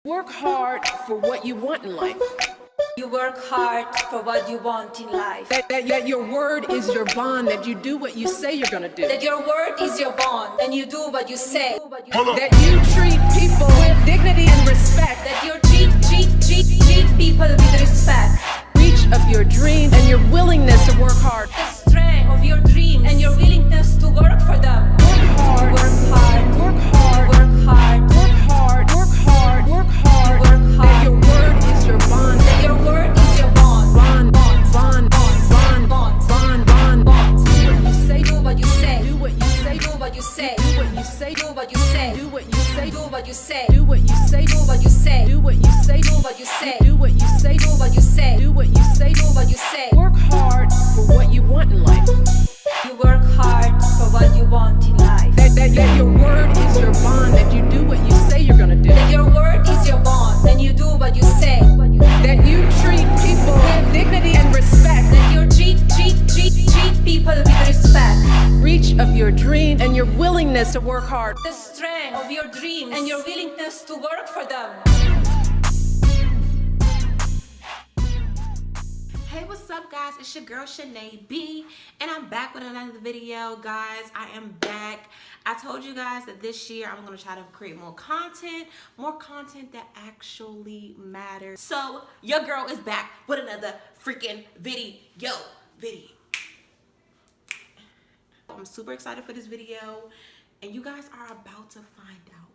Work hard for what you want in life. You work hard for what you want in life. That your word is your bond, that you do what you say you're gonna do. That your word is your bond, and you do what you say. That you treat people with dignity and respect. That you treat people with respect. Reach of your dreams and your willingness to work hard. The strength of your dreams and your willingness to work for them. Work hard. Work hard. Work hard. Work hard. Work hard. Work hard. Work hard. Work hard. That your word is your bond. That your word is your bond. Bond. Bond. Bond. Bond. Bond. Bond. Do what you say. Do what you say. Do what you say. Do what you say. Do what you say. Do what you say. Do what you say. Do what you say. Do what you say. Do what you say. Do what you say. Do what you say. Do what you say. Do what you say. Do what you say. Do what you say. Work hard for what you want in life. You work hard for what you want in life. That your word is your bond, that you do what you say you're gonna do. That your word is your bond, and you do what you say. That you treat people with dignity and respect. That you treat people with respect. Reach of your dream and your willingness to work hard. The strength of your dreams and your willingness to work for them. Hey, what's up guys? It's your girl Shanae B, and I'm back with another video. Guys, I am back. I told you guys that this year I'm going to try to create more content that actually matters. So your girl is back with another freaking video. I'm super excited for this video, and you guys are about to find out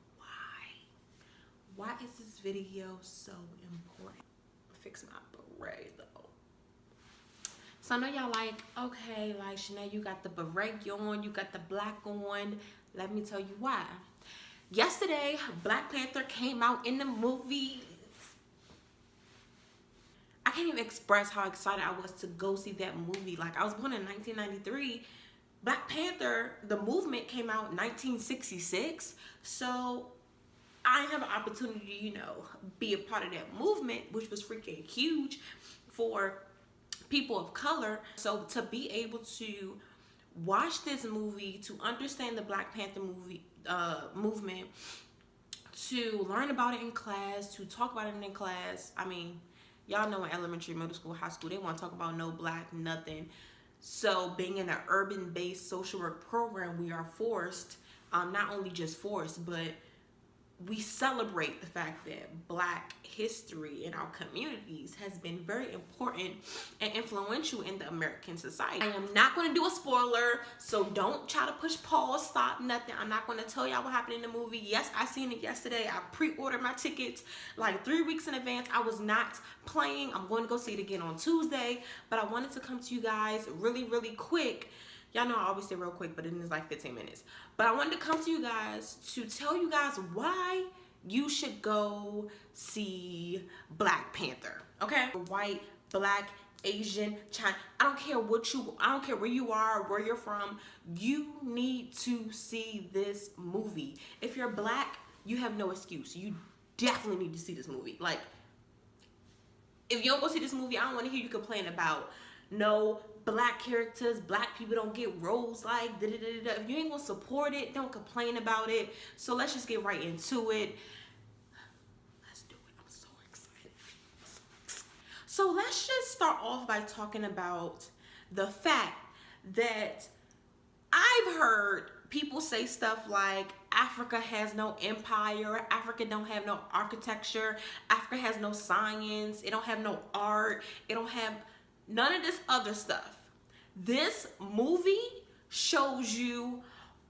why is this video so important. Fix my beret though. So I know y'all like, okay, like Shanae, you got the beret on, you got the black on. Let me tell you why. Yesterday, Black Panther came out in the movie. I can't even express how excited I was to go see that movie. Like, I was born in 1993. Black Panther, the movement came out in 1966. So I have an opportunity, you know, be a part of that movement, which was freaking huge for people of color. So to be able to watch this movie, to understand the Black Panther movement, to learn about it in class, to talk about it in class. I mean, y'all know in elementary, middle school, high school, they want to talk about no black, nothing. So being in an urban-based social work program, we are forced, not only just forced, but we celebrate the fact that Black history in our communities has been very important and influential in the American society. I am not going to do a spoiler, so don't try to push pause, stop, nothing. I'm not going to tell y'all what happened in the movie. Yes, I seen it yesterday. I pre-ordered my tickets like 3 weeks in advance. I was not playing. I'm going to go see it again on Tuesday, but I wanted to come to you guys really quick. Y'all know I always say real quick, but it is like 15 minutes. But I wanted to come to you guys to tell you guys why you should go see Black Panther. Okay? White, Black, Asian, China. I don't care where you are, where you're from. You need to see this movie. If you're Black, you have no excuse. You definitely need to see this movie. Like, if you don't go see this movie, I don't want to hear you complain about no Black characters, Black people don't get roles like da-da-da-da. If you ain't gonna support it, don't complain about it. So let's just get right into it. Let's do it. I'm so excited. So let's just start off by talking about the fact that I've heard people say stuff like Africa has no empire, Africa don't have no architecture, Africa has no science, it don't have no art, it don't have none of this other stuff. This movie shows you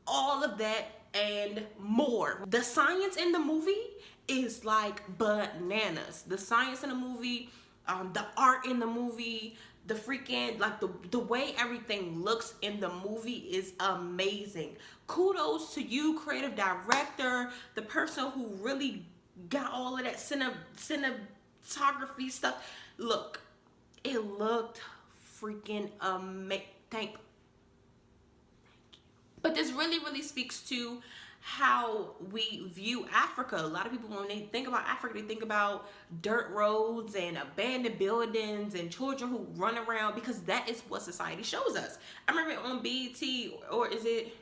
all of that and more. The science in the movie is like bananas. The science in the movie, the art in the movie, the freaking, like the way everything looks in the movie is amazing. Kudos to you, creative director, the person who really got all of that cinematography stuff. Look, it looked freaking amazing. But this really speaks to how we view Africa. A lot of people, when they think about Africa, they think about dirt roads and abandoned buildings and children who run around, because that is what society shows us. I remember on BET, or is it,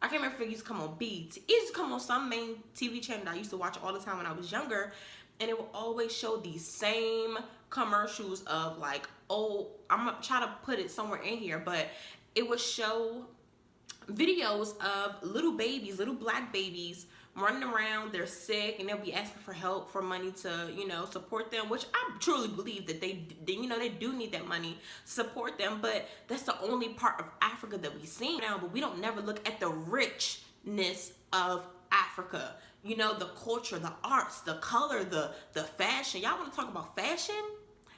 I can't remember if it used to come on BET. It used to come on some main TV channel that I used to watch all the time when I was younger. And it would always show these same commercials of like, oh, I'm gonna try to put it somewhere in here, but it would show videos of little babies, little black babies running around. They're sick and they'll be asking for help, for money to, you know, support them, which I truly believe that they you know, they do need that money to support them. But that's the only part of Africa that we see now. But we don't never look at the richness of Africa, you know, the culture, the arts, the color, the fashion. Y'all want to talk about fashion?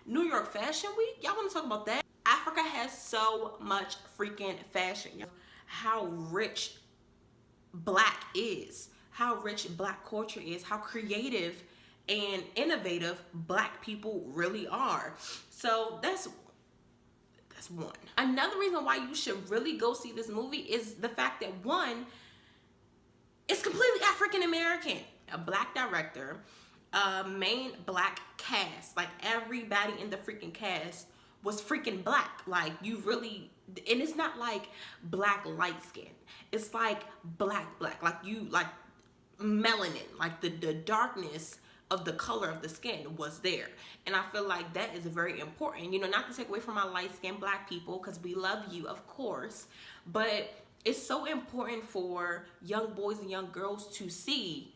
New York Fashion Week? Y'all want to talk about that? Africa has so much freaking fashion. How rich black is, how rich black culture is, how creative and innovative black people really are. So that's one. Another reason why you should really go see this movie is the fact that, one, it's completely African American. A black director, main black cast, like everybody in the freaking cast was freaking black. Like, you really, and it's not like black light skin, it's like black, like you, like melanin, like the darkness of the color of the skin was there. And I feel like that is very important, you know, not to take away from our light-skinned black people, because we love you, of course, but it's so important for young boys and young girls to see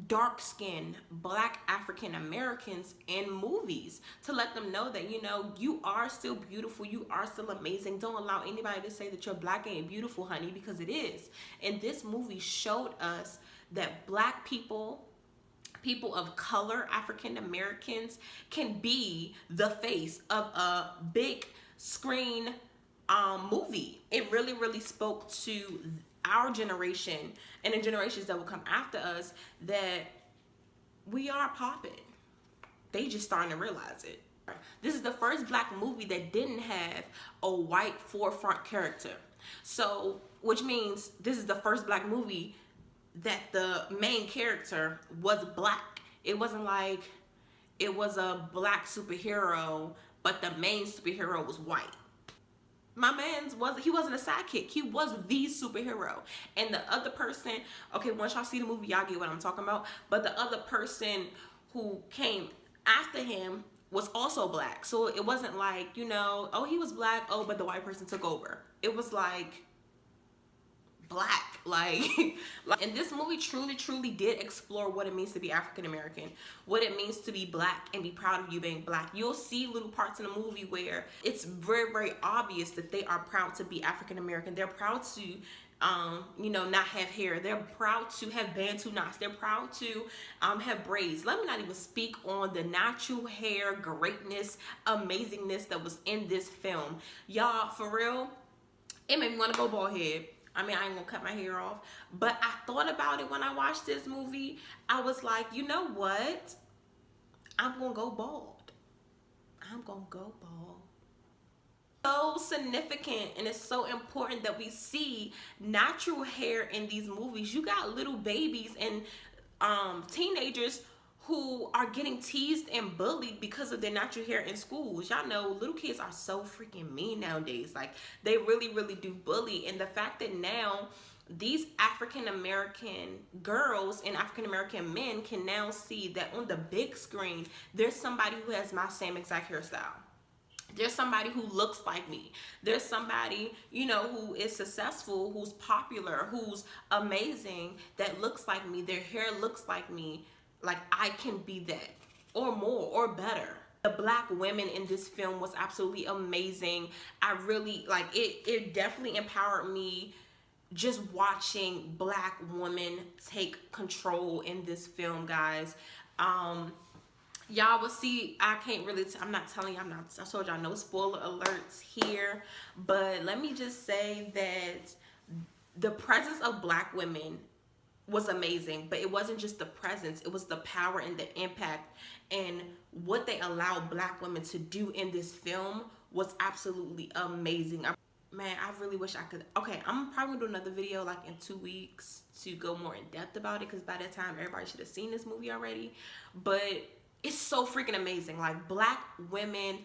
dark-skinned black African Americans in movies, to let them know that, you know, you are still beautiful, you are still amazing. Don't allow anybody to say that you're black ain't beautiful, honey, because it is. And this movie showed us that black people, people of color, African Americans, can be the face of a big screen movie. It really, really spoke to our generation and the generations that will come after us, that we are popping. They just starting to realize it. This is the first black movie that didn't have a white forefront character. So, which means this is the first black movie that the main character was black. It wasn't like it was a black superhero, but the main superhero was white. My man's he wasn't a sidekick. He was the superhero. And the other person, okay, once y'all see the movie, y'all get what I'm talking about. But the other person who came after him was also black. So it wasn't like, you know, oh, he was black, oh, but the white person took over. It was like black, like and this movie truly did explore what it means to be African American, what it means to be black and be proud of you being black. You'll see little parts in the movie where it's very obvious that they are proud to be African American. They're proud to you know, not have hair. They're proud to have bantu knots. They're proud to have braids. Let me not even speak on the natural hair greatness, amazingness that was in this film. Y'all, for real, it made me want to go bald head. I mean, I ain't gonna cut my hair off, but I thought about it when I watched this movie. I was like, you know what? I'm gonna go bald. I'm gonna go bald. So significant, and it's so important that we see natural hair in these movies. You got little babies and teenagers who are getting teased and bullied because of their natural hair in schools. Y'all know little kids are so freaking mean nowadays. Like, they really do bully. And the fact that now these African American girls and African American men can now see that on the big screen, there's somebody who has my same exact hairstyle. There's somebody who looks like me. There's somebody, you know, who is successful, who's popular, who's amazing, that looks like me. Their hair looks like me. Like, I can be that, or more, or better. The black women in this film was absolutely amazing. I really, like, it definitely empowered me just watching black women take control in this film, guys. Y'all will see, I can't really, I'm not telling you, I told y'all no spoiler alerts here, but let me just say that the presence of black women was amazing. But it wasn't just the presence, it was the power and the impact, and what they allowed black women to do in this film was absolutely amazing. Man, I really wish I could. Okay, I'm probably gonna do another video like in 2 weeks to go more in depth about it, because by that time everybody should have seen this movie already. But it's so freaking amazing. Like, black women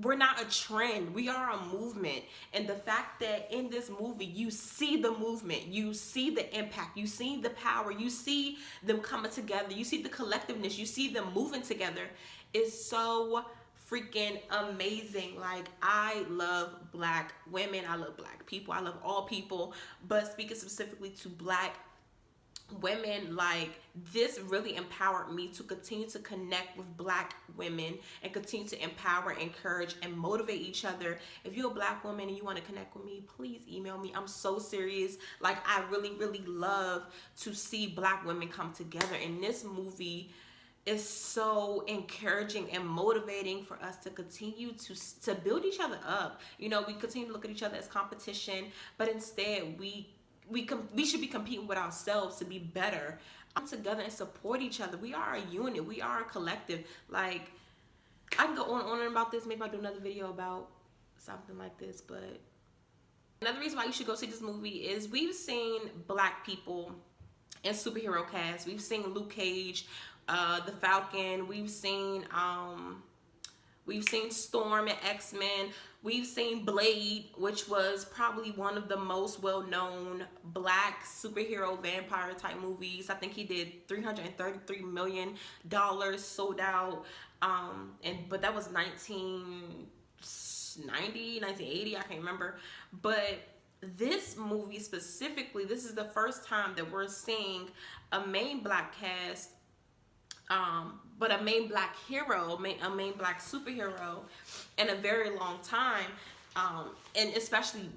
we're not a trend, we are a movement. And the fact that in this movie you see the movement, you see the impact, you see the power, you see them coming together, you see the collectiveness, you see them moving together, is so freaking amazing. Like, I love Black women, I love Black people, I love all people, but speaking specifically to Black women, like, this really empowered me to continue to connect with Black women and continue to empower, encourage, and motivate each other. If you're a Black woman and you want to connect with me, please email me. I'm so serious. Like, I really love to see Black women come together, and this movie is so encouraging and motivating for us to continue to build each other up. You know, we continue to look at each other as competition, but instead we should be competing with ourselves to be better. Come together and support each other. We are a unit. We are a collective. Like, I can go on and about this. Maybe I'll do another video about something like this. But another reason why you should go see this movie is we've seen Black people in superhero casts. We've seen Luke Cage, the Falcon. We've seen Storm and X-Men. We've seen Blade, which was probably one of the most well-known Black superhero vampire type movies. I think he did $333 million, sold out. But that was 1990, 1980, I can't remember. But this movie specifically, this is the first time that we're seeing a main Black cast, but a main Black hero, a main Black superhero in a very long time, and especially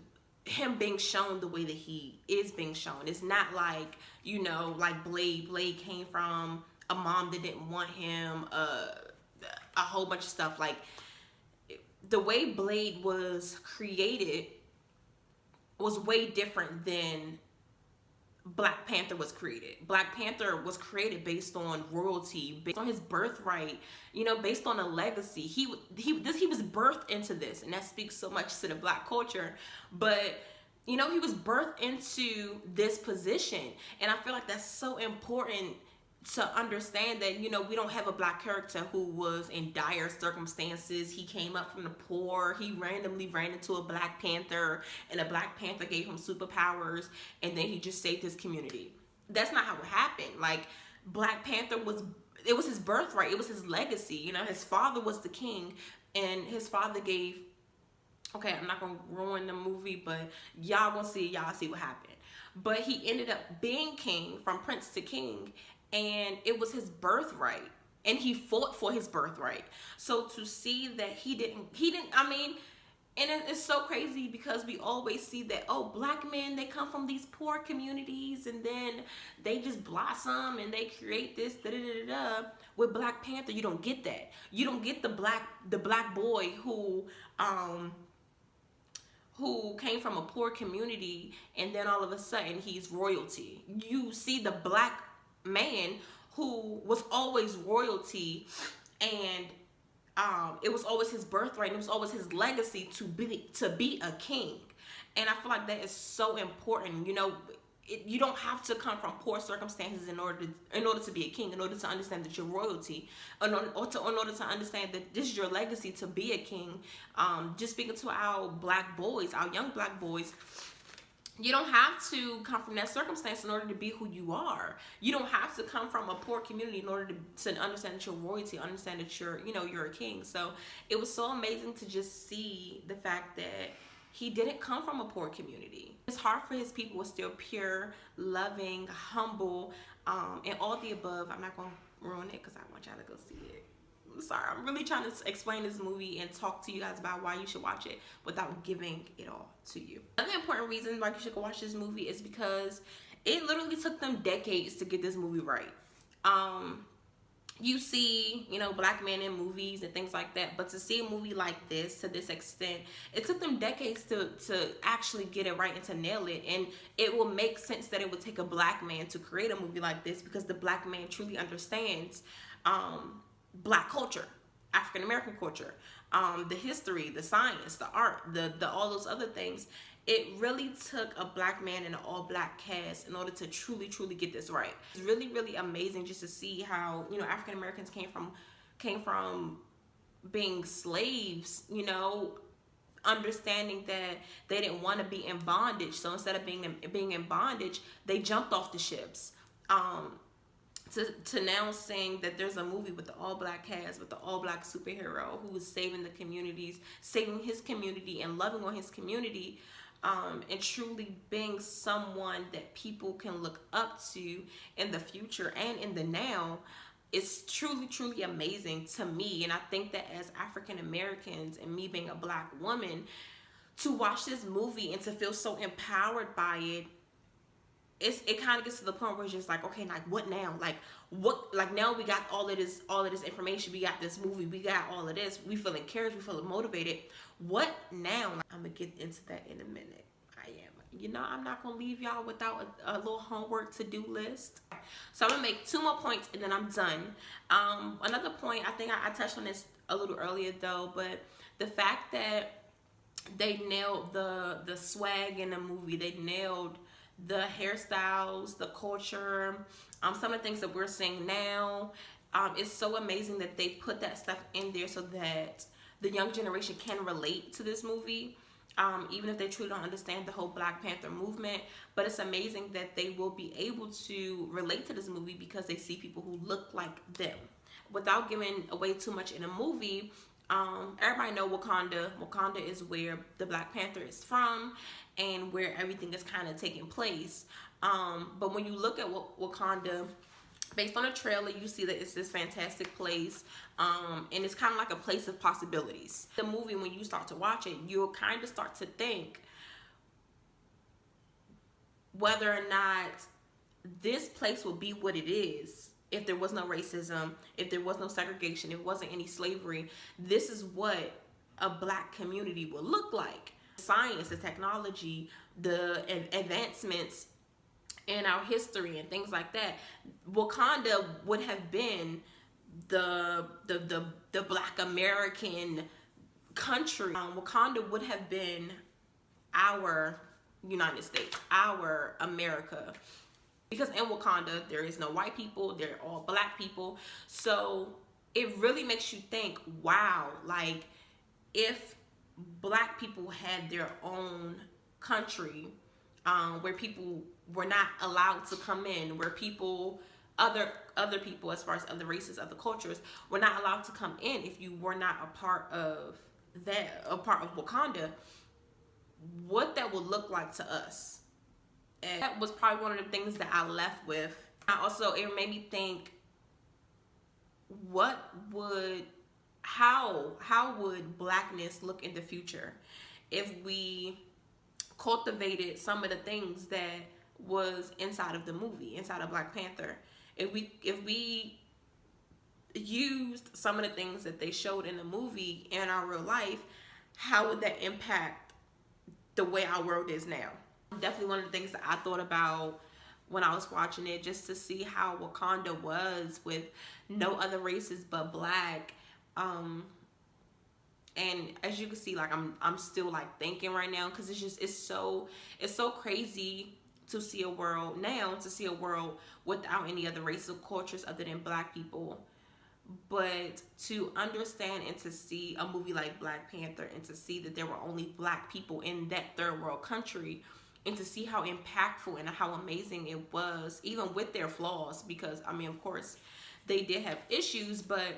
him being shown the way that he is being shown. It's not like, you know, like Blade came from a mom that didn't want him, a whole bunch of stuff. Like, the way Blade was created was way different than Black Panther was created. Black Panther was created based on royalty, based on his birthright, you know, based on a legacy. He was birthed into this, and that speaks so much to the Black culture. But, you know, he was birthed into this position, and I feel like that's so important to understand that, you know, we don't have a Black character who was in dire circumstances. He came up from the poor. He randomly ran into a Black Panther, and a Black Panther gave him superpowers, and then he just saved his community. That's not how it happened. Like, Black Panther was his birthright. It was his legacy. You know, his father was the king, and his father gave, okay, I'm not gonna ruin the movie, but y'all gonna see what happened. But he ended up being king, from prince to king, and it was his birthright, and he fought for his birthright. So to see that he didn't, I mean, and it's so crazy because we always see that, oh, Black men, they come from these poor communities, and then they just blossom and they create this With Black Panther, you don't get that. You don't get the black boy who came from a poor community, and then all of a sudden he's royalty. You see the Black man who was always royalty, and it was always his birthright, and it was always his legacy to be a king. And I feel like that is so important. You know, you don't have to come from poor circumstances in order to be a king, in order to understand that you're royalty, in order to understand that this is your legacy to be a king. Just speaking to our Black boys, our young Black boys, you don't have to come from that circumstance in order to be who you are. You don't have to come from a poor community in order to understand that you're royalty, understand that you're a king. So it was so amazing to just see the fact that he didn't come from a poor community. His heart for his people was still pure, loving, humble, and all the above. I'm not going to ruin it because I want y'all to go see it. I'm sorry, I'm really trying to explain this movie and talk to you guys about why you should watch it without giving it all to you. Another important reason why you should go watch this movie is because it literally took them decades to get this movie right. You see, you know, Black men in movies and things like that, but to see a movie like this to this extent, it took them decades to actually get it right and to nail it. And it will make sense that it would take a Black man to create a movie like this, because the Black man truly understands Black culture, African American culture, the history, the science, the art, the all those other things. It really took a Black man and an all Black cast in order to truly get this right. It's really amazing just to see how, you know, African Americans came from being slaves, you know, understanding that they didn't want to be in bondage. So instead of being in bondage, they jumped off the ships. To now saying that there's a movie with the all black cast, with the all black superhero who is saving the communities, saving his community and loving on his community, and truly being someone that people can look up to in the future and in the now, is truly, truly amazing to me. And I think that as African Americans and me being a black woman, to watch this movie and to feel so empowered by it, it kind of gets to the point where it's just like, okay, like what now? Like now we got all of this information. We got this movie. We got all of this. We feeling encouraged. We feeling motivated. What now? Like, I'm gonna get into that in a minute. I am. You know, I'm not gonna leave y'all without a little homework to-do list. So I'm gonna make 2 more points and then I'm done. Another point, I think I touched on this a little earlier though, but the fact that they nailed the swag in the movie. They nailed the hairstyles, the culture, some of the things that we're seeing now. It's so amazing that they put that stuff in there so that the young generation can relate to this movie, even if they truly don't understand the whole Black Panther movement. But it's amazing that they will be able to relate to this movie because they see people who look like them. Without giving away too much in a movie, everybody know Wakanda. Wakanda is where the Black Panther is from and where everything is kind of taking place. But when you look at Wakanda, based on a trailer, you see that it's this fantastic place, and it's kind of like a place of possibilities. The movie, when you start to watch it, you'll kind of start to think whether or not this place will be what it is if there was no racism, if there was no segregation, if there wasn't any slavery. This is what a Black community will look like. Science, the technology, the advancements in our history and things like that. Wakanda would have been the Black American country. Wakanda would have been our United States, our America. Because in Wakanda, there is no white people, they're all Black people. So it really makes you think, wow, like if Black people had their own country, where people were not allowed to come in, where people, other people, as far as other races, other cultures, were not allowed to come in, if you were not a part of that, a part of Wakanda, what that would look like to us. And that was probably one of the things that I left with. It made me think, how would Blackness look in the future if we cultivated some of the things that was inside of the movie, inside of Black Panther? If we used some of the things that they showed in the movie in our real life, how would that impact the way our world is now? Definitely one of the things that I thought about when I was watching it, just to see how Wakanda was with no other races but Black. And as you can see, like I'm still like thinking right now, because it's so crazy to see a world now, to see a world without any other racial cultures other than Black people. But to understand and to see a movie like Black Panther, and to see that there were only Black people in that third world country, and to see how impactful and how amazing it was, even with their flaws, because I mean, of course, they did have issues, but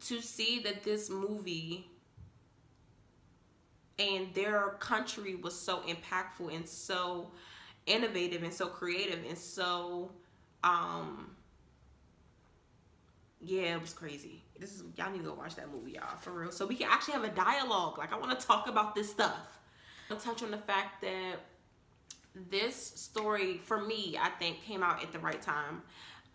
to see that this movie and their country was so impactful and so innovative and so creative and so yeah, it was crazy. Y'all need to go watch that movie, y'all, for real, so we can actually have a dialogue. Like, I want to talk about this stuff. I'll touch on the fact that this story, for me, I think came out at the right time.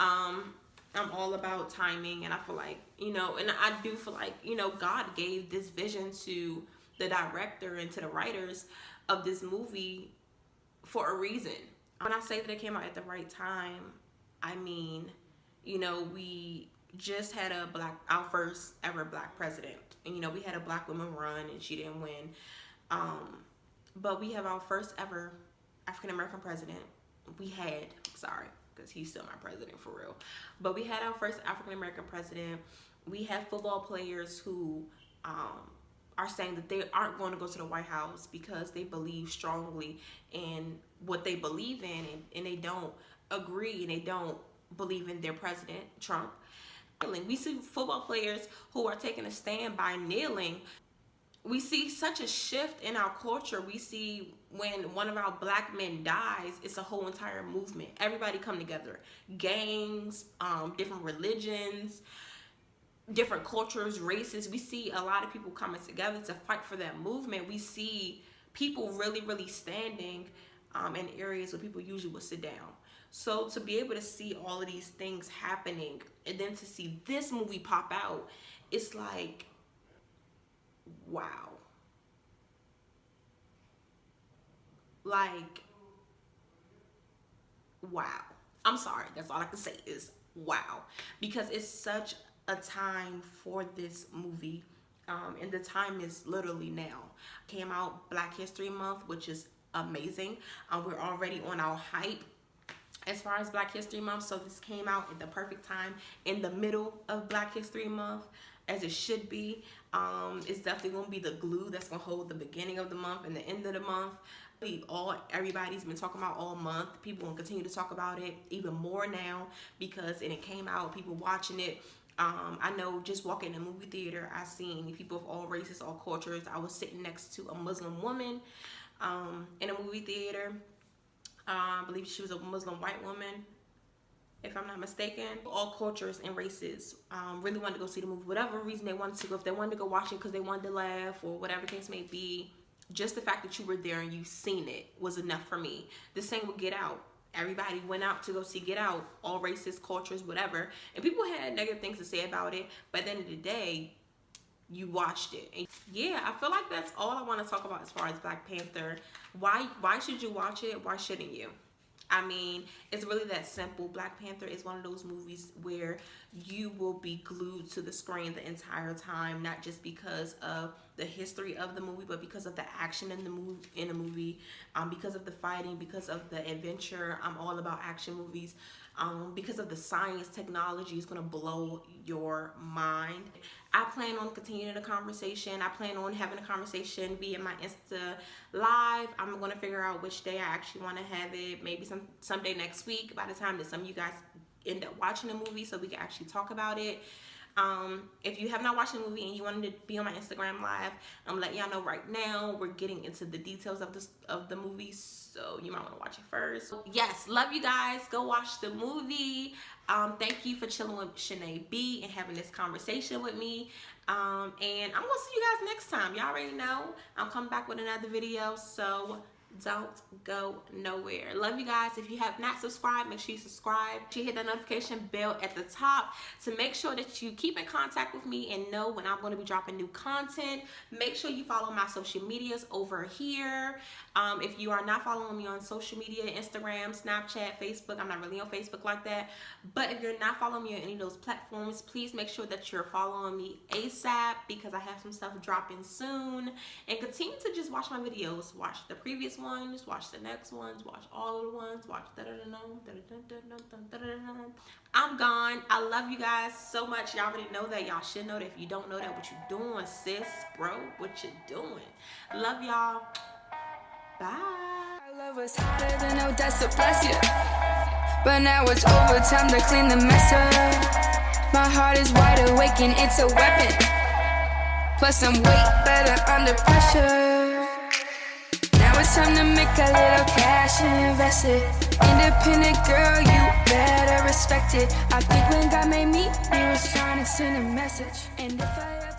I'm all about timing, and I feel like, you know, and I do feel like, you know, God gave this vision to the director and to the writers of this movie for a reason. When I say that it came out at the right time, I mean, you know, we just had our first ever Black president, and you know, we had a Black woman run and she didn't win, but we have our first ever African American president. because he's still my president for real. But we had our first African American president. We have football players who are saying that they aren't going to go to the White House because they believe strongly in what they believe in, and they don't agree, and they don't believe in their president, Trump. We see football players who are taking a stand by kneeling. We see such a shift in our culture. We see when one of our black men dies, it's a whole entire movement. Everybody come together. Gangs, different religions, different cultures, races. We see a lot of people coming together to fight for that movement. We see people really, really standing in areas where people usually would sit down. So to be able to see all of these things happening and then to see this movie pop out, it's like, wow. Like, wow. I'm sorry, that's all I can say is wow. Because it's such a time for this movie, and the time is literally now. Came out Black History Month, which is amazing. We're already on our hype as far as Black History Month, so this came out at the perfect time in the middle of Black History Month, as it should be. It's definitely going to be the glue that's going to hold the beginning of the month and the end of the month. Everybody's been talking about all month. People will continue to talk about it even more now because it came out, people watching it. I know just walking in a movie theater, I seen people of all races, all cultures. I was sitting next to a Muslim woman in a movie theater. I believe she was a Muslim white woman, if I'm not mistaken. All cultures and races really wanted to go see the movie. Whatever reason they wanted to go, if they wanted to go watch it because they wanted to laugh or whatever the case may be, just the fact that you were there and you seen it was enough for me. The same with Get Out. Everybody went out to go see Get Out, all races, cultures, whatever. And people had negative things to say about it, but at the end of the day, you watched it. And yeah, I feel like that's all I want to talk about as far as Black Panther. Why should you watch it? Why shouldn't you? I mean, it's really that simple. Black Panther is one of those movies where you will be glued to the screen the entire time, not just because of the history of the movie, but because of the action in the movie, because of the fighting, because of the adventure. I'm all about action movies. Because of the science, technology is going to blow your mind. I plan on continuing the conversation. I plan on having a conversation via my Insta live. I'm going to figure out which day I actually want to have it. Maybe someday next week, by the time that some of you guys end up watching the movie, so we can actually talk about it. If you have not watched the movie and you wanted to be on my Instagram live, I'm letting y'all know right now we're getting into the details of the movie, so you might want to watch it first. Yes, love you guys. Go watch the movie. Thank you for chilling with Shanae B and having this conversation with me. And I'm gonna see you guys next time. Y'all already know I'm coming back with another video, so don't go nowhere. Love you guys. If you have not subscribed, make sure you subscribe. You hit that notification bell at the top to make sure that you keep in contact with me and know when I'm going to be dropping new content. Make sure you follow my social medias over here. If you are not following me on social media, Instagram, Snapchat, Facebook, I'm not really on Facebook like that, but if you're not following me on any of those platforms, please make sure that you're following me ASAP because I have some stuff dropping soon. And continue to just watch my videos. Watch the previous ones, watch the next ones, watch all of the ones, watch I'm gone. I love you guys so much. Y'all already know that. Y'all should know that. If you don't know that, what you doing, sis, bro? What you doing? Love y'all. Bye. Our love was hotter than Odessa, bless you. But now it's over, time to clean the mess up. My heart is wide awake and it's a weapon. Plus I'm way better under pressure. Now it's time to make a little cash and invest it. Independent girl, you better respect it. I think when God made me, he was trying to send a message. And if I ever